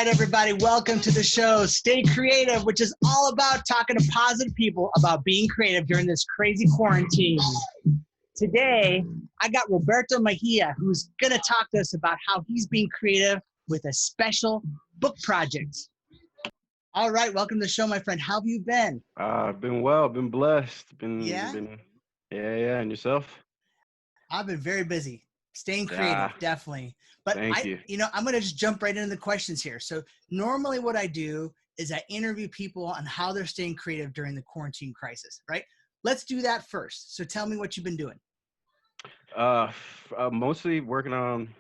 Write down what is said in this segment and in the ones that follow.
right, everybody, welcome to the show, Stay Creative, which is all about talking to positive people about being creative during this crazy quarantine. Today, I got Roberto Mejia, who's going to talk to us about how he's being creative with a special book project. All right, welcome to the show, my friend. How have you been? I've been well, been blessed, Yeah? yeah, and yourself? I've been very busy. Staying creative, Ah, definitely. But thank you. I'm going to just jump right into the questions here. So normally what I do is I interview people on how they're staying creative during the quarantine crisis, right? Let's do that first. So tell me what you've been doing. Mostly working on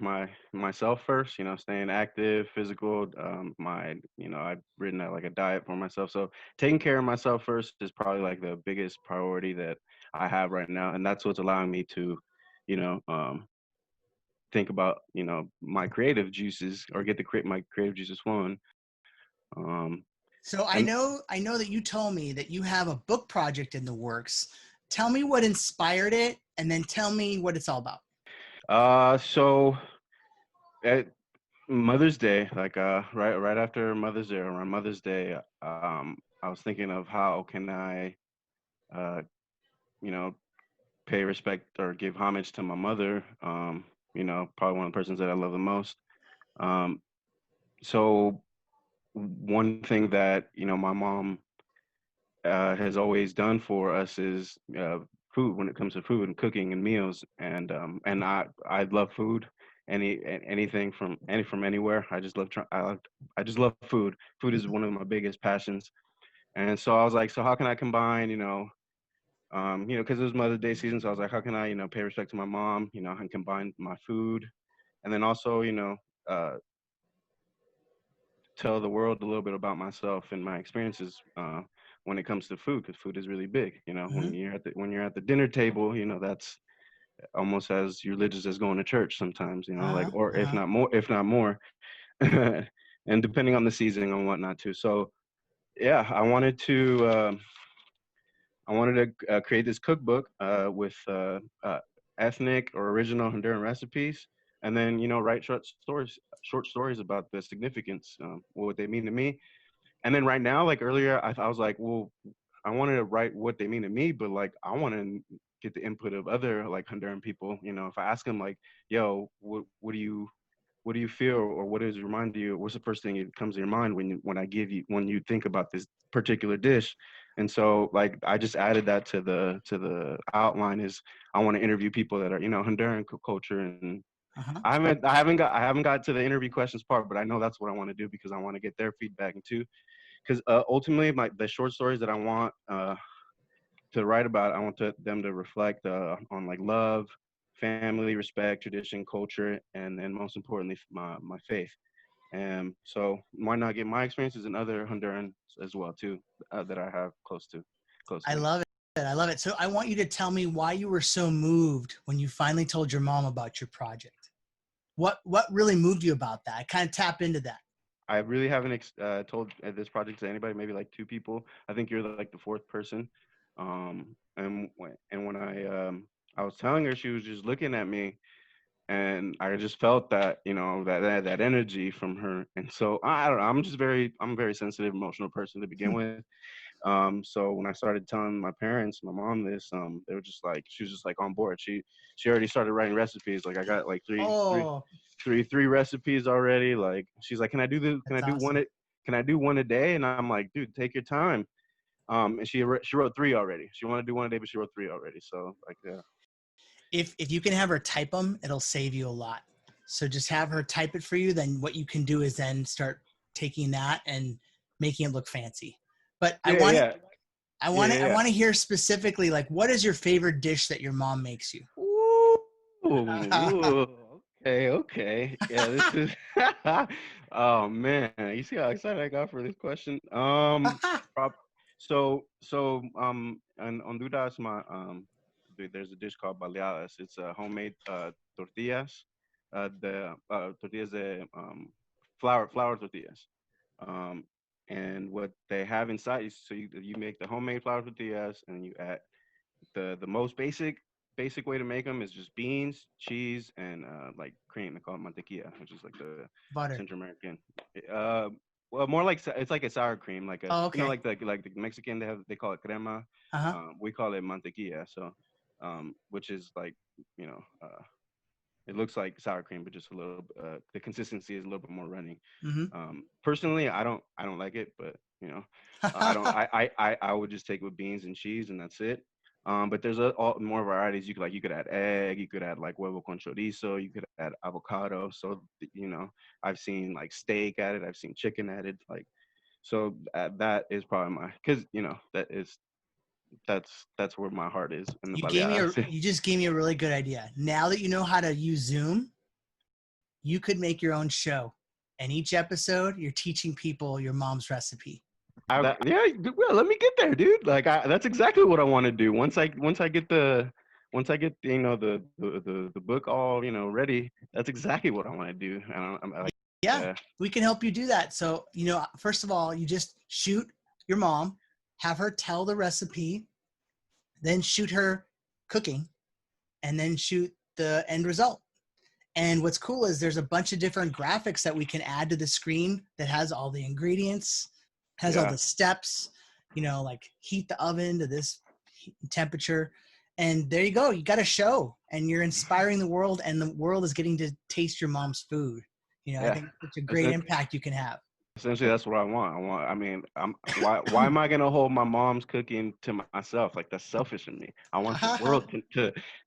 myself first. Staying active, physical. I've written out like a diet for myself. So taking care of myself first is probably like the biggest priority that I have right now, and that's what's allowing me to, you know, um, think about my creative juices or get my creative juices flowing. Um, So I and know that you told me that you have a book project in the works. Tell me what inspired it and then tell me what it's all about. so at Mother's Day, like right after Mother's Day, around Mother's Day, I was thinking of how can I, uh, you know, pay respect or give homage to my mother. Probably one of the persons that I love the most. Um, so one thing that my mom has always done for us is food when it comes to food and cooking and meals, and I love food. Anything from anywhere. I just love I just love food. Food is Mhm. one of my biggest passions. And so I was like, so how can I combine, because it was Mother's Day season. So I was like, how can I, pay respect to my mom, and combine my food, and then also, uh, tell the world a little bit about myself and my experiences when it comes to food, because food is really big. Mhm. When you're at the dinner table, that's almost as religious as going to church sometimes. Like, Uh-huh. or Uh-huh. if not more, and depending on the season and whatnot too. So yeah, I wanted to create this cookbook with ethnic or original Honduran recipes, and then write short stories about the significance, what they mean to me. And then right now, like earlier, I was like, well, I wanted to write what they mean to me, but like I want to get the input of other like Honduran people. If I ask them like, yo, what do you feel, or what does remind you? What's the first thing that comes to your mind when you think about this particular dish? And so like I just added that to the outline. Is I want to interview people that are Honduran culture, and Uh-huh. I haven't got to the interview questions part, but I know that's what I want to do because I want to get their feedback too. Because ultimately, the short stories that I want to write about, I want them to reflect on like love, family, respect, tradition, culture, and most importantly, my faith. And so, why not get my experiences and other Hondurans as well too, that I have close to I me. love it. I love it. So I want you to tell me why you were so moved when you finally told your mom about your project. What really moved you about that? I kind of tap into that. I really haven't told this project to anybody. Maybe like two people. I think you're like the fourth person. And when I was telling her, she was just looking at me, and I just felt that that energy from her. And so I don't know. I'm a very sensitive, emotional person to begin with. So when I started telling my parents, my mom this, they were just like, she was just like on board. She already started writing recipes. Like I got like Oh, three recipes already. Like she's like, can I that's do awesome. can I do one a day? And I'm like, dude, take your time. And she wrote three already. She wanted to do one a day, but she wrote three already. So like, yeah. If you can have her type them, it'll save you a lot. So just have her type it for you. Then what you can do is then start taking that and making it look fancy. But I Yeah, want yeah, yeah, I yeah, want to hear specifically, like, what is your favorite dish that your mom makes you? yeah. Ooh, okay, okay. Yeah, this is. Oh man, you see how excited I got for this question. Prob- in Honduras, there's a dish called baleadas. It's homemade tortillas. The tortillas, flour tortillas. Um, and what they have inside is, so you make the homemade flour tortillas, and you add the most basic. basic way to make them is just beans, cheese, and like cream. They call it mantequilla, which is like the Butter. Central American. Uh, well, more like it's like a sour cream, like a Oh, okay. like the Mexican they call it crema. Uh-huh. We call it mantequilla. So, which is like you know it looks like sour cream, but just a little. The consistency is a little bit more runny. Mm-hmm. Personally, I don't like it, but I don't. I would just take it with beans and cheese, and that's it. But there's all more varieties. You could add egg, you could add like huevo con chorizo, you could add avocado. So I've seen like steak added, I've seen chicken added. Like so that is probably my because that's where my heart is in the baleadas. You just gave me a really good idea. Now that you know how to use Zoom, you could make your own show. And each episode, you're teaching people your mom's recipe. Yeah, well, let me get there, dude. Like that's exactly what I want to do. Once I get the book all ready, that's exactly what I want to do. And I'm like, Yeah, we can help you do that. So, first of all, you just shoot your mom, have her tell the recipe, then shoot her cooking, and then shoot the end result. And what's cool is there's a bunch of different graphics that we can add to the screen that has all the ingredients, has all the steps, like heat the oven to this temperature. And there you go. You got a show and you're inspiring the world, and the world is getting to taste your mom's food. I think it's a great impact you can have. Essentially, that's what I want. Why am I gonna hold my mom's cooking to myself? Like that's selfish in me. I want the world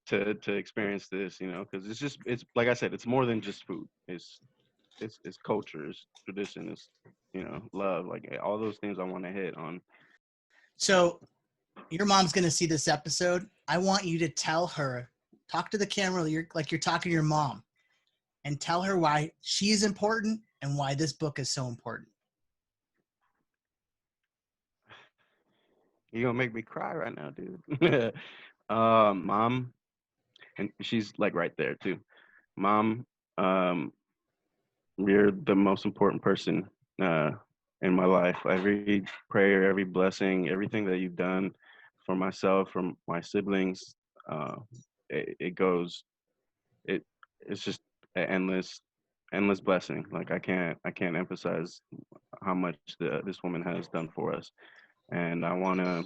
to experience this, because it's like I said, it's more than just food. It's culture, it's tradition, it's love, like all those things I want to hit on. So your mom's gonna see this episode. I want you to tell her, talk to the camera like you're talking to your mom, and tell her why she is important and why this book is so important. You're gonna make me cry right now, dude. Mom, and she's like right there too. Mom, you're the most important person in my life. Every prayer, every blessing, everything that you've done for myself, for my siblings, uh, it goes. It it's just an endless blessing. Like I can't emphasize how much this woman has done for us, and I want to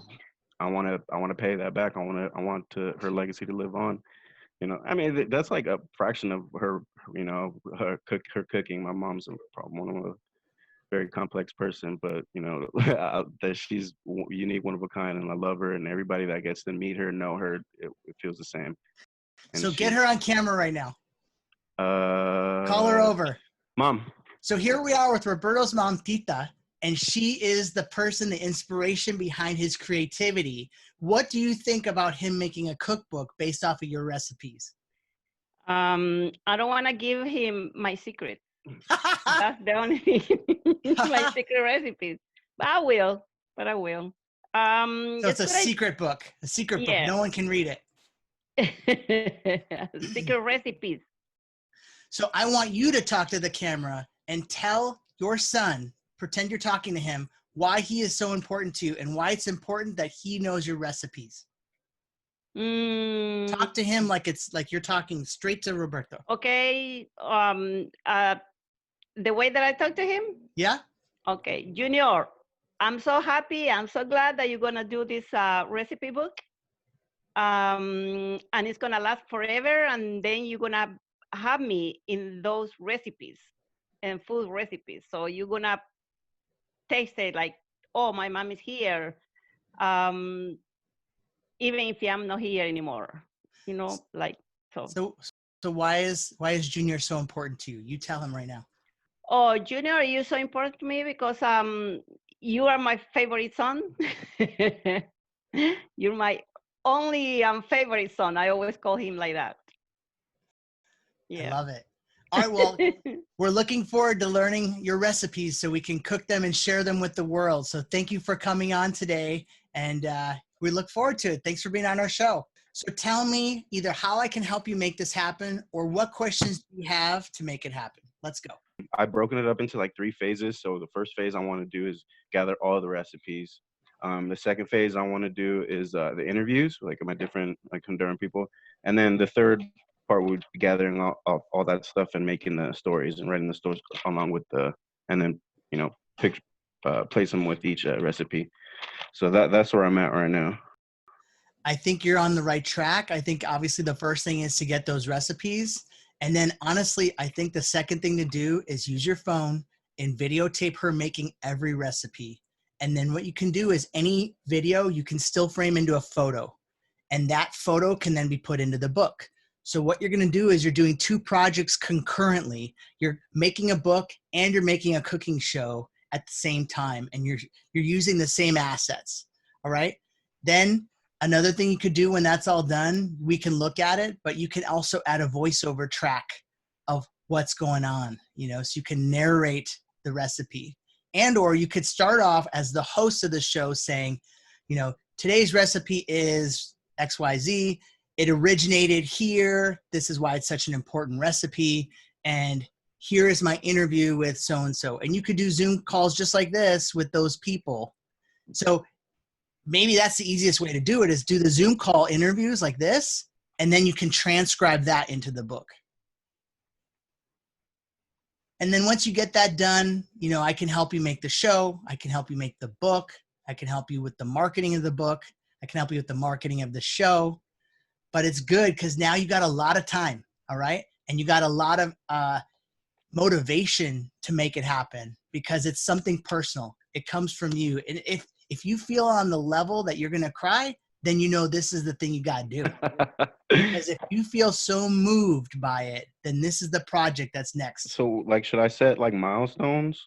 pay that back. Her legacy to live on. I mean, that's like a fraction of her. Her cooking. My mom's probably one of a very complex person, but that she's unique, one of a kind, and I love her. And everybody that gets to meet her, know her, it feels the same. And so get her on camera right now. Call her over. Mom. So here we are with Roberto's mom, Tita, and she is the person, the inspiration behind his creativity. What do you think about him making a cookbook based off of your recipes? I don't want to give him my secret. That's the only thing. My secret recipes. But I will. So it's a secret book. A secret book. No one can read it. Secret recipes. So I want you to talk to the camera and tell your son, pretend you're talking to him, why he is so important to you and why it's important that he knows your recipes. Talk to him like it's like you're talking straight to Roberto. Okay. The way that I talk to him? Yeah. Okay. Junior, I'm so happy. I'm so glad that you're going to do this recipe book. And it's going to last forever. And then you're going to have me in those recipes and food recipes. So you're going to taste it like, oh, my mom is here. Even if I'm not here anymore, like so. So why is Junior so important to you? You tell him right now. Oh, Junior, you're so important to me because you are my favorite son. You're my only favorite son. I always call him like that. Yeah. I love it. All right, well, we're looking forward to learning your recipes so we can cook them and share them with the world. So thank you for coming on today, and we look forward to it. Thanks for being on our show. So tell me either how I can help you make this happen or what questions do you have to make it happen. Let's go. I've broken it up into like 3 phases. So the first phase I want to do is gather all the recipes. The second phase I want to do is the interviews, like my different like Honduran people, and then the third part would be gathering all that stuff and making the stories and writing the stories along with and then pick place them with each recipe. So that's where I'm at right now. I think you're on the right track. I think obviously the first thing is to get those recipes. And then honestly, I think the second thing to do is use your phone and videotape her making every recipe. And then what you can do is any video you can still frame into a photo. And that photo can then be put into the book. So what you're going to do is you're doing two projects concurrently. You're making a book and you're making a cooking show at the same time. And you're using the same assets. All right. Then another thing you could do when that's all done, we can look at it, but you can also add a voiceover track of what's going on, so you can narrate the recipe. And or you could start off as the host of the show saying, today's recipe is XYZ. It originated here. This is why it's such an important recipe. And here is my interview with so-and-so. And you could do Zoom calls just like this with those people. So maybe that's the easiest way to do it, is do the Zoom call interviews like this, and then you can transcribe that into the book. And then once you get that done, I can help you make the show. I can help you make the book. I can help you with the marketing of the book. I can help you with the marketing of the show. But it's good because now you got a lot of time, all right? And you got a lot of motivation to make it happen because it's something personal. It comes from you. And if you feel on the level that you're going to cry, then this is the thing you got to do. Because if you feel so moved by it, then this is the project that's next. So like, should I set like milestones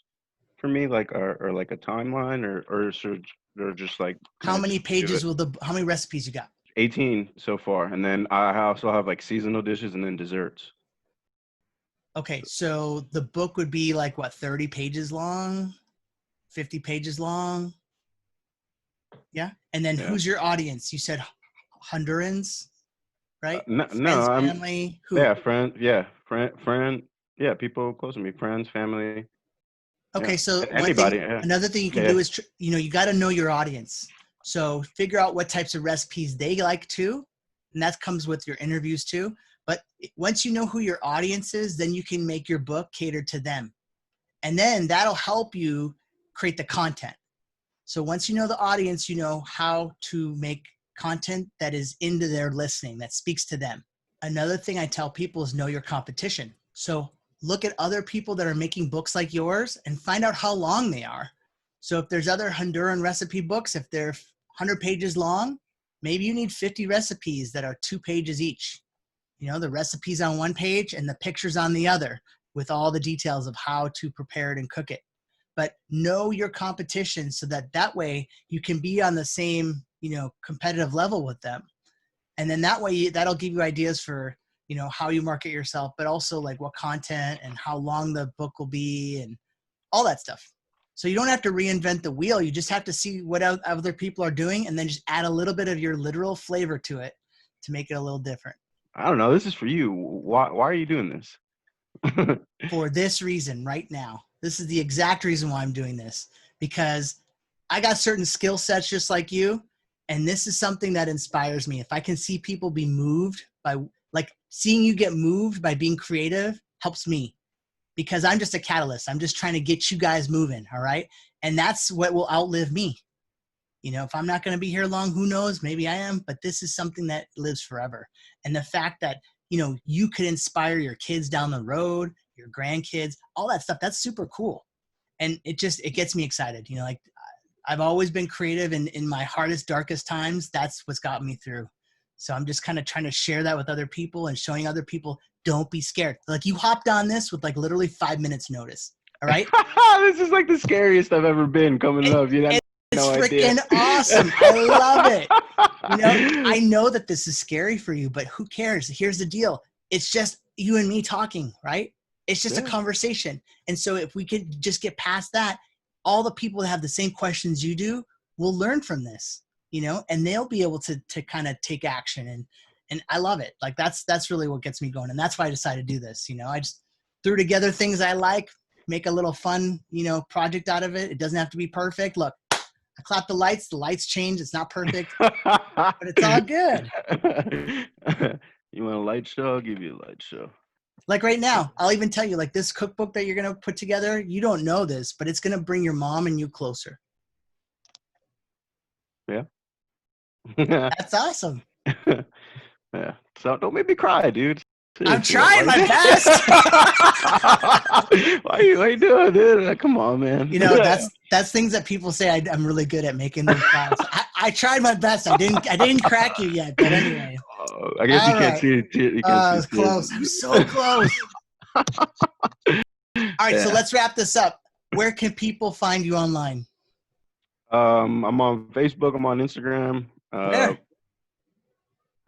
for me, like, or like a timeline, or just like how many pages how many recipes you got? 18 so far. And then I also have like seasonal dishes and then desserts. Okay. So the book would be like what, 30 pages long, 50 pages long? Yeah. And then who's your audience? You said Hondurans, right? No, friends, family. Who? Yeah, friend. Yeah, friend. Yeah, people close to me, friends, family. Okay, yeah. so anybody. Another thing you can do is you got to know your audience. So figure out what types of recipes they like too, and that comes with your interviews too. But once you know who your audience is, then you can make your book cater to them, and then that'll help you create the content. So once you know the audience, you know how to make content that is into their listening, that speaks to them. Another thing I tell people is know your competition. So look at other people that are making books like yours and find out how long they are. So if there's other Honduran recipe books, if they're 100 pages long, maybe you need 50 recipes that are 2 pages each. The recipes on one page and the pictures on the other with all the details of how to prepare it and cook it. But know your competition so that way you can be on the same, competitive level with them. And then that way that'll give you ideas for, how you market yourself, but also like what content and how long the book will be and all that stuff. So you don't have to reinvent the wheel. You just have to see what other people are doing and then just add a little bit of your literal flavor to it to make it a little different. I don't know. This is for you. Why are you doing this? For this reason right now. This is the exact reason why I'm doing this, because I got certain skill sets just like you. And this is something that inspires me. If I can see people be moved by, like, seeing you get moved by being creative helps me, because I'm just a catalyst. I'm just trying to get you guys moving. All right. And that's what will outlive me. If I'm not going to be here long, who knows? Maybe I am, but this is something that lives forever. And the fact that, you could inspire your kids down the road, your grandkids, all that stuff, that's super cool. And it gets me excited. Like, I've always been creative, and in my hardest, darkest times, that's what's got me through. So I'm just kind of trying to share that with other people and showing other people, don't be scared. Like, you hopped on this with like literally 5 minutes notice. All right. This is like the scariest I've ever been coming up. It's freaking awesome. I love it. I know that this is scary for you, but who cares? Here's the deal. It's just you and me talking, right? It's just a conversation. And so if we could just get past that, all the people that have the same questions you do will learn from this, and they'll be able to kind of take action. And I love it. Like, that's really what gets me going. And that's why I decided to do this. I just threw together things I like, make a little fun, project out of it. It doesn't have to be perfect. Look, I clap the lights change. It's not perfect, but it's all good. You want a light show? I'll give you a light show. Like right now, I'll even tell you, like this cookbook that you're going to put together, you don't know this, but it's going to bring your mom and you closer. Yeah. That's awesome. Yeah. So don't make me cry, dude. I'm trying my best. Why you doing, dude? Like, come on, man. You know, that's things that people say I'm really good at making them cry. So I tried my best. I didn't crack you yet, but anyway. I guess you can't see it. You I can't was see close. I'm so close. All right, so let's wrap this up. Where can people find you online? I'm on Facebook. I'm on Instagram. Where?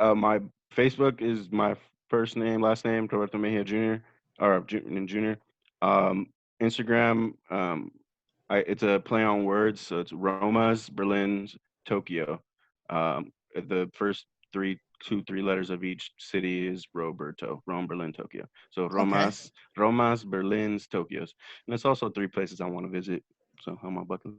My Facebook is my first name, last name, Roberto Mejia Jr. or Jr. Instagram, it's a play on words, so it's Roma's, Berlin's, Tokyo. The first three letters of each city is Roberto, Rome, Berlin, Tokyo. So Roma's, Berlin's, Tokyo's, and it's also 3 places I want to visit. So on my bucket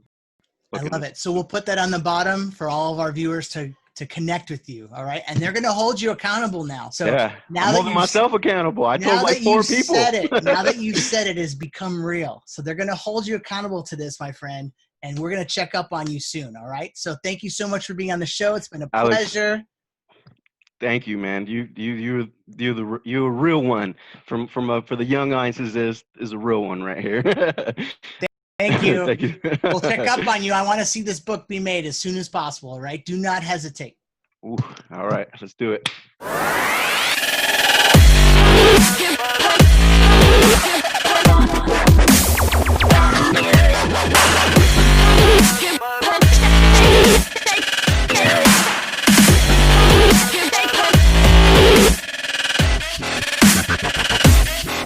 I love list. it. So we'll put that on the bottom for all of our viewers to connect with you. All right. And they're going to hold you accountable now. So now I'm holding myself accountable. I told like 4 people. Now that you've said it has become real. So they're going to hold you accountable to this, my friend. And we're going to check up on you soon. All right. So thank you so much for being on the show. It's been a pleasure. Thank you, man. You're a real one. For the young audiences, is a real one right here. Thank you. Thank you. We'll check up on you. I want to see this book be made as soon as possible. All right. Do not hesitate. Ooh, all right. Let's do it.